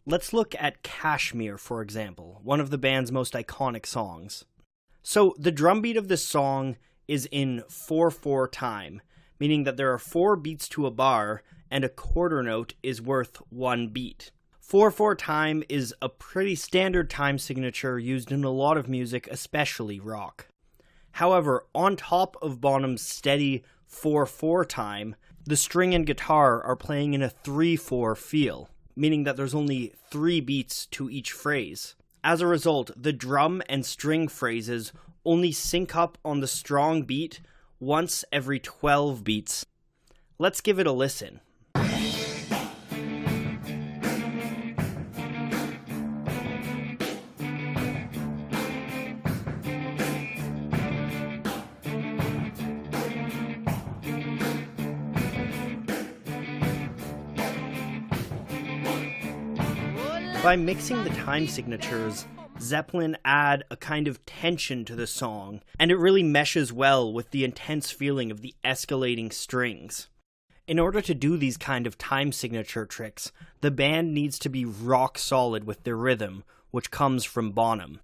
Let's look at Kashmir, for example, one of the band's most iconic songs. So the drum beat of this song is in 4/4 time, meaning that there are 4 beats to a bar and a quarter note is worth 1 beat. 4/4 time is a pretty standard time signature used in a lot of music, especially rock. However, on top of Bonham's steady 4/4 time, the string and guitar are playing in a 3/4 feel, meaning that there's only 3 beats to each phrase. As a result, the drum and string phrases only sync up on the strong beat once every 12 beats. Let's give it a listen. By mixing the time signatures, Zeppelin add a kind of tension to the song, and it really meshes well with the intense feeling of the escalating strings. In order to do these kind of time signature tricks, the band needs to be rock solid with their rhythm, which comes from Bonham.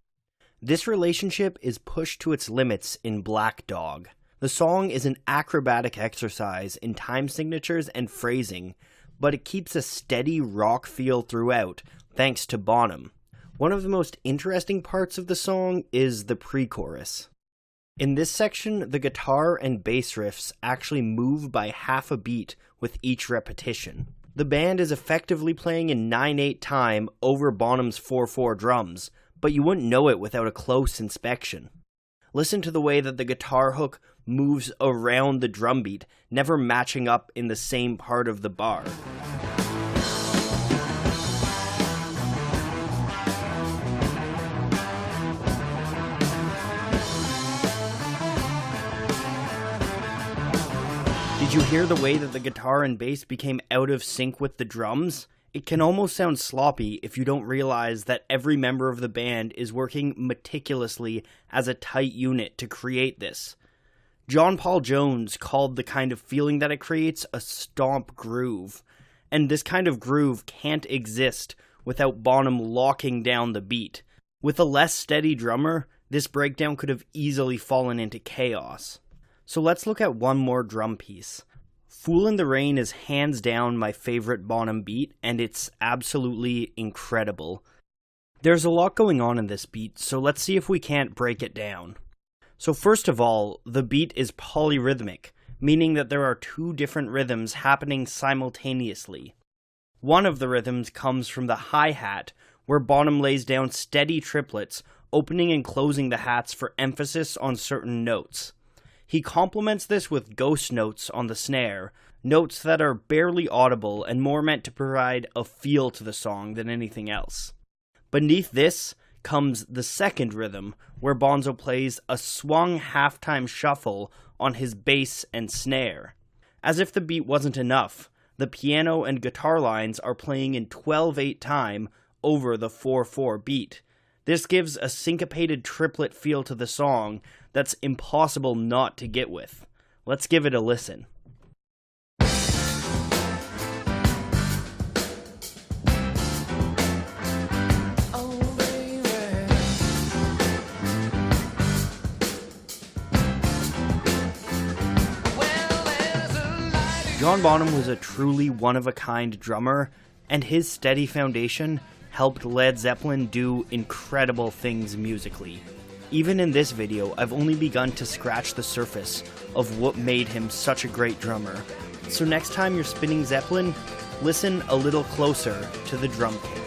This relationship is pushed to its limits in Black Dog. The song is an acrobatic exercise in time signatures and phrasing, but it keeps a steady rock feel throughout, thanks to Bonham. One of the most interesting parts of the song is the pre-chorus. In this section, the guitar and bass riffs actually move by half a beat with each repetition. The band is effectively playing in 9/8 time over Bonham's 4/4 drums, but you wouldn't know it without a close inspection. Listen to the way that the guitar hook moves around the drum beat, never matching up in the same part of the bar. Did you hear the way that the guitar and bass became out of sync with the drums? It can almost sound sloppy if you don't realize that every member of the band is working meticulously as a tight unit to create this. John Paul Jones called the kind of feeling that it creates a stomp groove, and this kind of groove can't exist without Bonham locking down the beat. With a less steady drummer, this breakdown could have easily fallen into chaos. So let's look at one more drum piece. Fool in the Rain is hands down my favorite Bonham beat, and it's absolutely incredible. There's a lot going on in this beat, so let's see if we can't break it down. So first of all, the beat is polyrhythmic, meaning that there are 2 different rhythms happening simultaneously. One of the rhythms comes from the hi-hat, where Bonham lays down steady triplets, opening and closing the hats for emphasis on certain notes. He complements this with ghost notes on the snare, notes that are barely audible and more meant to provide a feel to the song than anything else. Beneath this comes the second rhythm, where Bonzo plays a swung halftime shuffle on his bass and snare. As if the beat wasn't enough, the piano and guitar lines are playing in 12/8 time over the 4/4 beat. This gives a syncopated triplet feel to the song that's impossible not to get with. Let's give it a listen. John Bonham was a truly one-of-a-kind drummer, and his steady foundation helped Led Zeppelin do incredible things musically. Even in this video, I've only begun to scratch the surface of what made him such a great drummer. So next time you're spinning Zeppelin, listen a little closer to the drum kit.